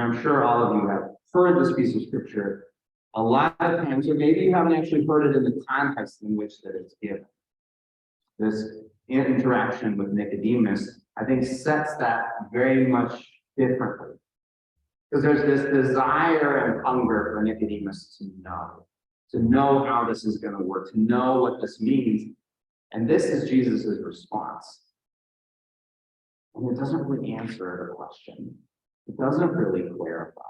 And I'm sure all of you have heard this piece of scripture a lot of times, or maybe you haven't actually heard it in the context in which that it's given. This interaction with Nicodemus, I think, sets that very much differently. Because there's this desire and hunger for Nicodemus to know how this is going to work, to know what this means. And this is Jesus's response. And it doesn't really answer the question. It doesn't really clarify.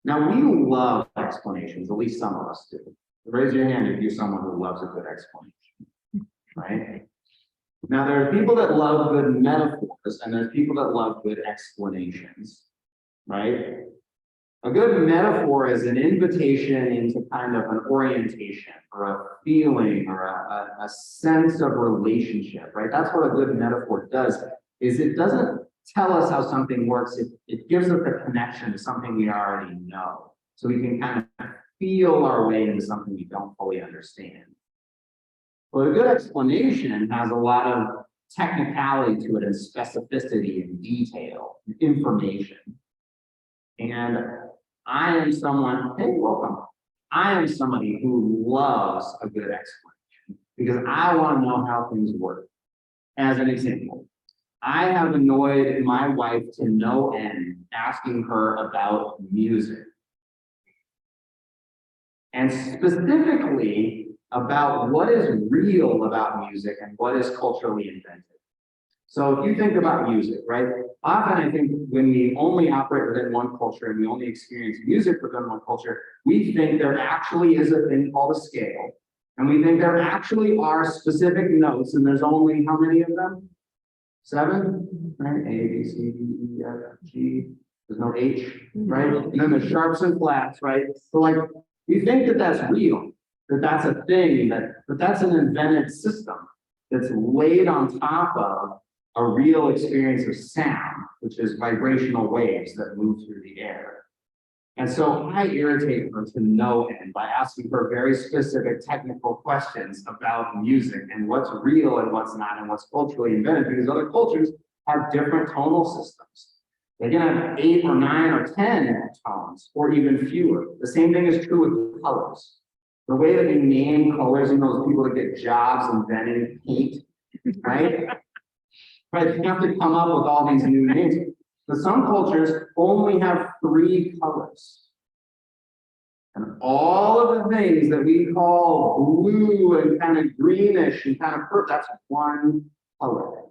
Now, we love explanations, at least some of us do. Raise your hand if you're someone who loves a good explanation, right? Now, there are people that love good metaphors, and there's people that love good explanations, right? A good metaphor is an invitation into kind of an orientation or a feeling or a sense of relationship, right? That's what a good metaphor does, is it doesn't tell us how something works. It gives us a connection to something we already know. So we can kind of feel our way into something we don't fully understand. But a good explanation has a lot of technicality to it and specificity and detail, and information. And I am someone, hey, welcome. I am somebody who loves a good explanation because I want to know how things work. As an example, I have annoyed my wife to no end asking her about music. And specifically about what is real about music and what is culturally invented. So if you think about music, right? Often I think when we only operate within one culture and we only experience music within one culture, we think there actually is a thing called a scale. And we think there actually are specific notes, and there's only how many of them? 7, right? A, B, C, D, E, F, G. There's no H, right? And then the sharps and flats, right? So like, we think that that's real, that that's a thing, but that's an invented system that's laid on top of a real experience of sound, which is vibrational waves that move through the air. And so I irritate her to no end by asking her very specific technical questions about music and what's real and what's not and what's culturally invented, because other cultures have different tonal systems. They can have 8 or 9 or 10 tones, or even fewer. The same thing is true with colors. The way that we name colors, those people that get jobs inventing paint, right? Right, you have to come up with all these new names. But some cultures only have 3 colors. And all of the things that we call blue and kind of greenish and kind of purple, that's one color.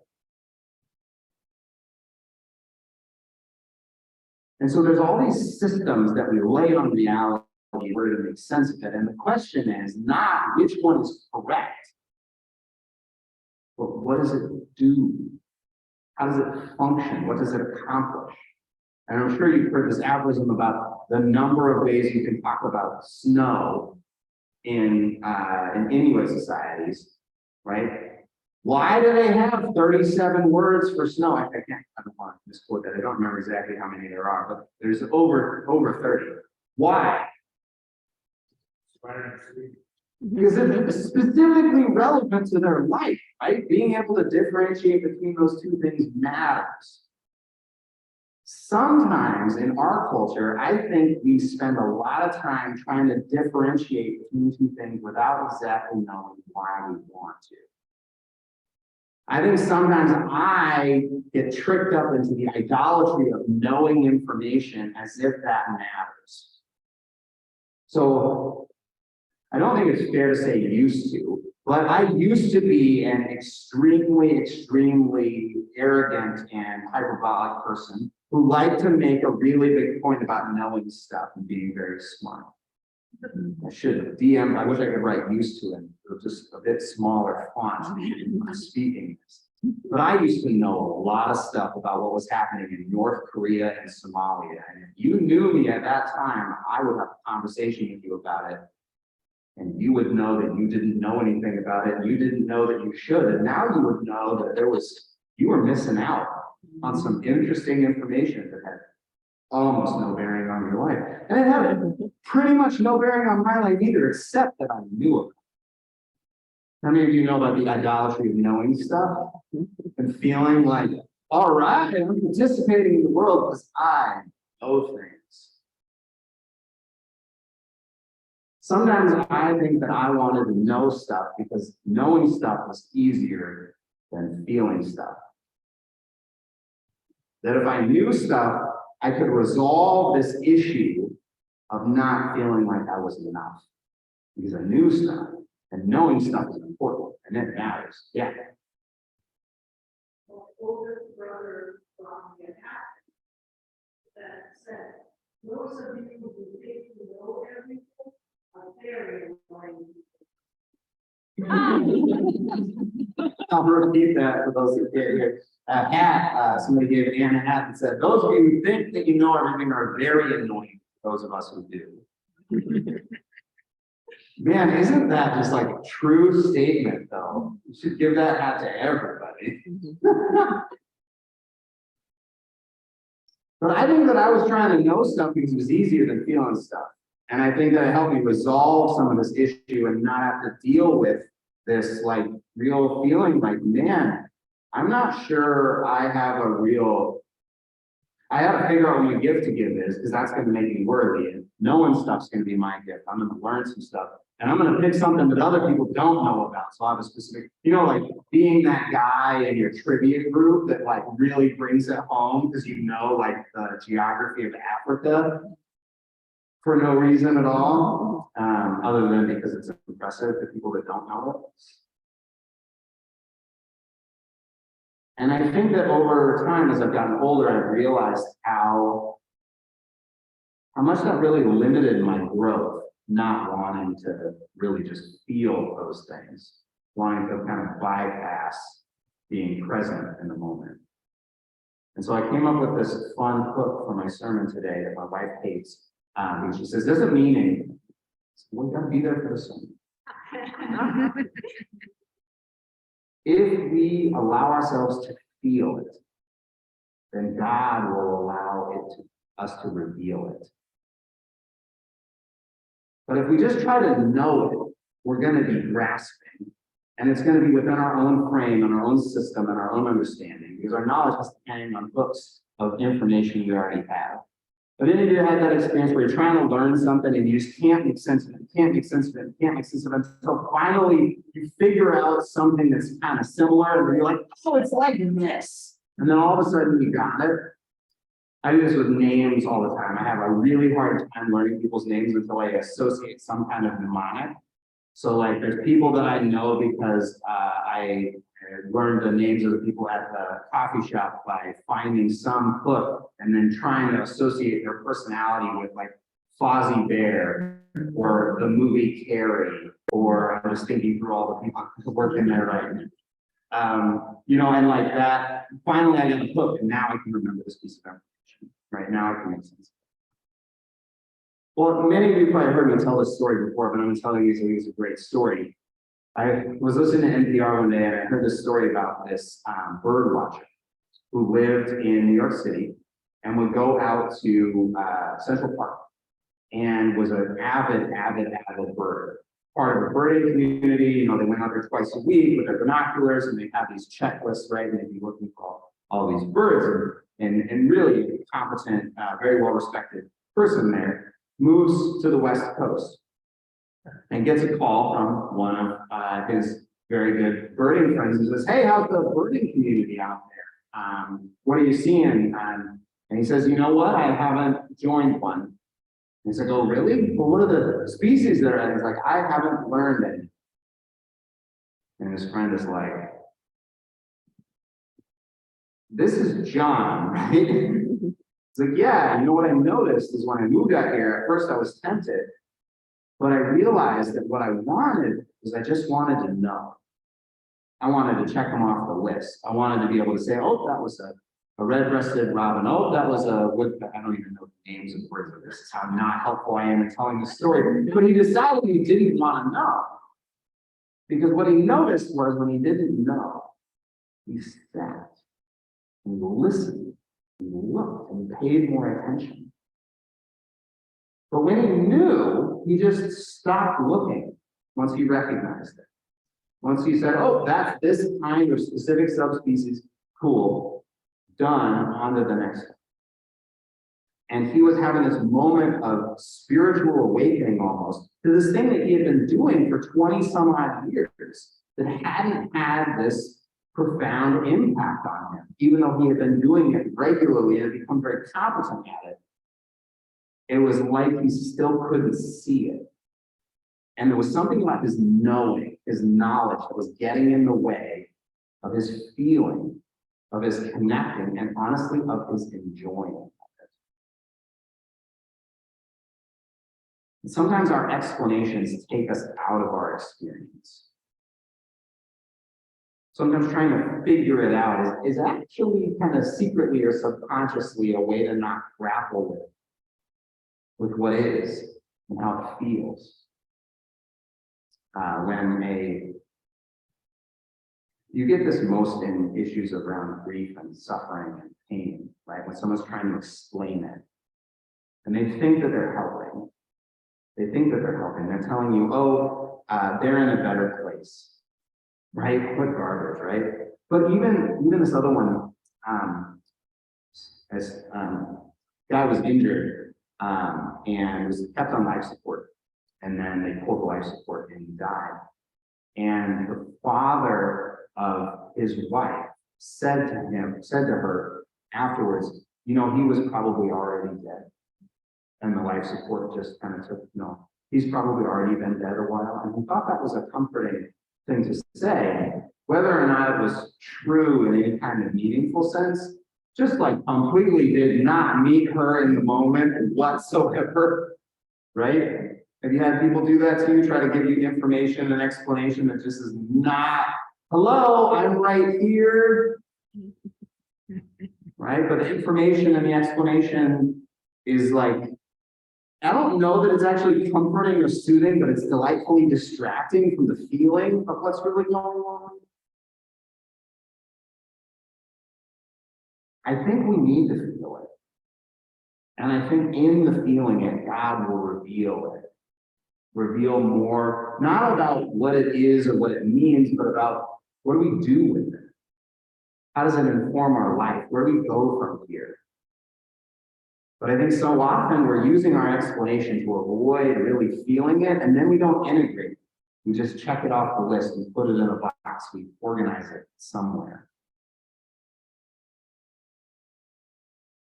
And so there's all these systems that we lay on reality in order to make sense of it. And the question is not which one is correct, but what does it do? How does it function? What does it accomplish? And I'm sure you've heard this aphorism about the number of ways you can talk about snow in Inuit societies, right? Why do they have 37 words for snow? I don't want to misquote that. I don't remember exactly how many there are, but there's over 30. Why? Because it's specifically relevant to their life, right? Being able to differentiate between those two things matters. Sometimes in our culture, I think we spend a lot of time trying to differentiate between two things without exactly knowing why we want to. I think sometimes I get tricked up into the idolatry of knowing information as if that matters. So I don't think it's fair to say used to, but I used to be an extremely arrogant and hyperbolic person who liked to make a really big point about knowing stuff and being very smart. I should DM, I wish I could write used to and just a bit smaller font in my speaking. But I used to know a lot of stuff about what was happening in North Korea and Somalia. And if you knew me at that time, I would have a conversation with you about it. And you would know that you didn't know anything about it. And you didn't know that you should. And now you would know that you were missing out on some interesting information that had almost no bearing on your life. And it had pretty much no bearing on my life either, except that I knew of it. How many of you know about the idolatry of knowing stuff and feeling like all right, I'm participating in the world because I know things. Sometimes I think that I wanted to know stuff because knowing stuff was easier than feeling stuff. That if I knew stuff, I could resolve this issue of not feeling like I was enough. Because I knew stuff, and knowing stuff is important, and it matters. Yeah. Older brother from the attack that said, most of you who think you know everything are very annoying. I'll repeat that for those who can't hear. A hat, somebody gave Anne a hat and said, those of you who think that you know everything are very annoying to those of us who do. Man, isn't that just like a true statement, though? You should give that hat to everybody. But I think that I was trying to know stuff because it was easier than feeling stuff. And I think that it helped me resolve some of this issue and not have to deal with this like real feeling like, man, I'm not sure I have to figure out what my gift to give is, because that's going to make me worthy. And knowing stuff's going to be my gift. I'm going to learn some stuff. And I'm going to pick something that other people don't know about. So I have a specific, like being that guy in your trivia group that like really brings it home because you know like the geography of Africa for no reason at all, other than because it's impressive to people that don't know it. And I think that over time, as I've gotten older, I've realized how much that really limited my growth, not wanting to really just feel those things, wanting to kind of bypass being present in the moment. And so I came up with this fun hook for my sermon today that my wife hates. And she says, doesn't mean anything. We're going to be there for the sermon. If we allow ourselves to feel it, then God will allow us to reveal it. But if we just try to know it, we're going to be grasping. And it's going to be within our own frame and our own system and our own understanding, because our knowledge has to hang on hooks of information we already have. But then if you had that experience where you're trying to learn something and you just can't make sense of it, can't make sense of it, can't make sense of it, until finally you figure out something that's kind of similar, and you're like, oh, it's like this. And then all of a sudden you got it. I do this with names all the time. I have a really hard time learning people's names until I associate some kind of mnemonic. So like there's people that I know because I learned the names of the people at the coffee shop by finding some hook and then trying to associate their personality with like Fozzie Bear or the movie Carrie, or I'm just thinking through all the people who work in there right now. And like that, finally I got a hook and now I can remember this piece of information. Right now I can make sense. Well, many of you probably heard me tell this story before, but I'm going to tell you because it's a great story. I was listening to NPR one day and I heard this story about this bird watcher who lived in New York City and would go out to Central Park and was an avid birder. Part of a birding community, they went out there twice a week with their binoculars and they have these checklists, right? And they'd be looking for all these birds and really competent, very well respected person there moves to the West Coast and gets a call from one of his very good birding friends and says, hey, how's the birding community out there? What are you seeing? And he says, you know what? I haven't joined one. And he's like, oh, really? Well, what are the species that are at? He's like, I haven't learned any. And his friend is like, this is John, right? It's like, yeah, you know what I noticed is when I moved out here, at first I was tempted, but I realized that what I wanted was I just wanted to know. I wanted to check them off the list. I wanted to be able to say, oh, that was a red-breasted robin. Oh, that was a woodpecker. I don't even know the names of the birds of this. Is how not helpful I am in telling the story. But he decided he didn't want to know. Because what he noticed was when he didn't know, he sat and listened. He looked and paid more attention. But when he knew, he just stopped looking once he recognized it. Once he said, oh, that's this kind of specific subspecies, cool. done, on to the next one. And he was having this moment of spiritual awakening almost to this thing that he had been doing for 20 some odd years that hadn't had this profound impact on him, even though he had been doing it regularly and had become very competent at it. It was like he still couldn't see it. And there was something about his knowing, his knowledge that was getting in the way of his feeling, of his connecting, and honestly, of his enjoying. Sometimes our explanations take us out of our experience. Sometimes trying to figure it out is actually kind of secretly or subconsciously a way to not grapple with what is and how it feels. You get this most in issues around grief and suffering and pain, right? When someone's trying to explain it and they think that they're helping. They think that they're helping. They're telling you, oh, they're in a better place, right? What garbage, right? But even this other one, guy was injured and was kept on life support, and then they pulled the life support and he died. And the father of his wife said to her afterwards, you know, he was probably already dead. And the life support just kind of took, he's probably already been dead a while. And he thought that was a comforting thing to say, whether or not it was true in any kind of meaningful sense, just like completely did not meet her in the moment whatsoever, right? Have you had people do that to you, try to give you information and explanation that just is not, hello, I'm right here, right? But the information and the explanation is like, I don't know that it's actually comforting or soothing, but it's delightfully distracting from the feeling of what's really going on. I think we need to feel it. And I think in the feeling it, God will reveal it. Reveal more, not about what it is or what it means, but about what do we do with it? How does it inform our life? Where do we go from here? But I think so often we're using our explanation to avoid really feeling it, and then we don't integrate it. We just check it off the list and put it in a box. We organize it somewhere.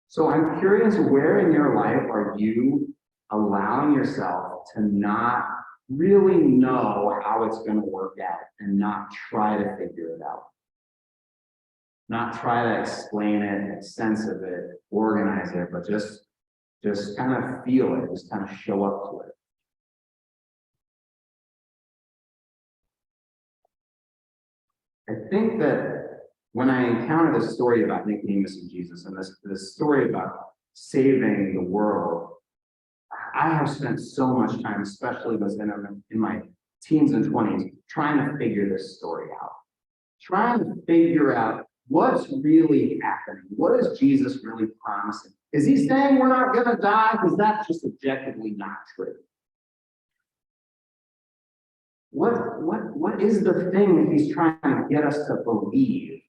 So I'm curious, where in your life are you allowing yourself to not really know how it's going to work out and not try to figure it out? Not try to explain it, make sense of it, organize it, but just kind of feel it, just kind of show up to it. I think that when I encounter this story about Nicodemus and Jesus and this story about saving the world, I have spent so much time, especially in my teens and 20s, trying to figure this story out. Trying to figure out what's really happening. What is Jesus really promising? Is he saying we're not going to die? Because that's just objectively not true. What is the thing that he's trying to get us to believe?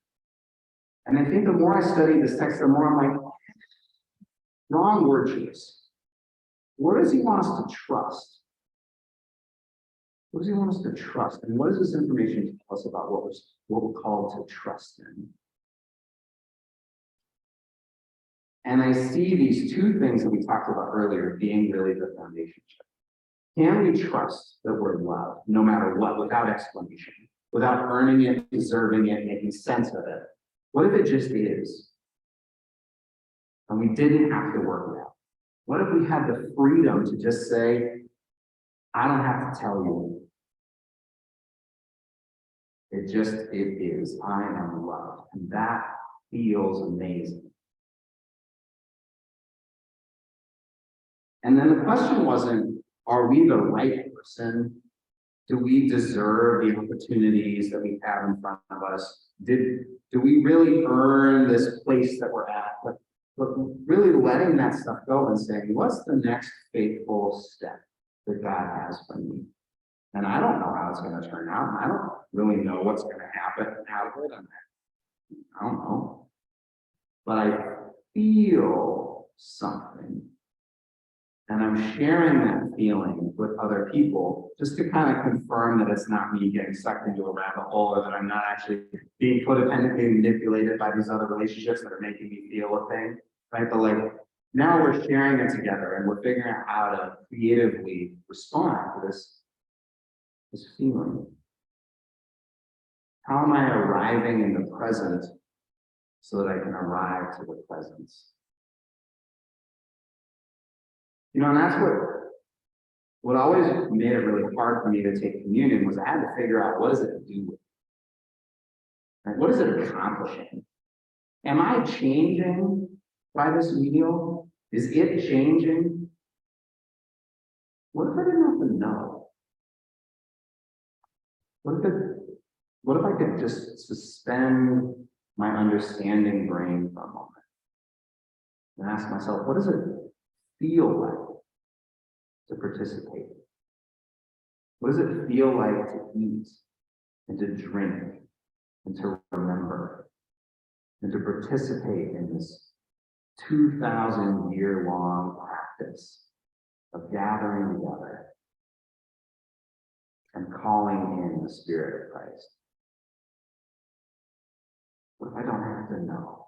And I think the more I study this text, the more I'm like, wrong word choice. What does he want us to trust? What does he want us to trust? And what does this information tell us about what we're called to trust in? And I see these two things that we talked about earlier being really the foundation. Can we trust that we're loved no matter what, without explanation, without earning it, deserving it, making sense of it? What if it just is? And we didn't have to work it out. What if we had the freedom to just say, I don't have to tell you. It is. I am loved. And that feels amazing. And then the question wasn't, are we the right person? Do we deserve the opportunities that we have in front of us? Do we really earn this place that we're at? But really letting that stuff go and saying, what's the next faithful step that God has for me? And I don't know how it's going to turn out. I don't really know what's going to happen out of it. I don't know. but I feel something. And I'm sharing that feeling with other people just to kind of confirm that it's not me getting sucked into a rabbit hole, or that I'm not actually being codependently manipulated by these other relationships that are making me feel a thing, right? But like, now we're sharing it together and we're figuring out how to creatively respond to this feeling. How am I arriving in the present so that I can arrive to the presence? You know, and that's what always made it really hard for me to take communion was I had to figure out, what does it do? Right? What is it accomplishing? Am I changing by this meal? Is it changing? What if I didn't have to know? What if I could just suspend my understanding brain for a moment and ask myself, what does it feel like to participate? What does it feel like to eat and to drink and to remember and to participate in this 2,000-year-long practice of gathering together and calling in the Spirit of Christ? What if I don't have to know?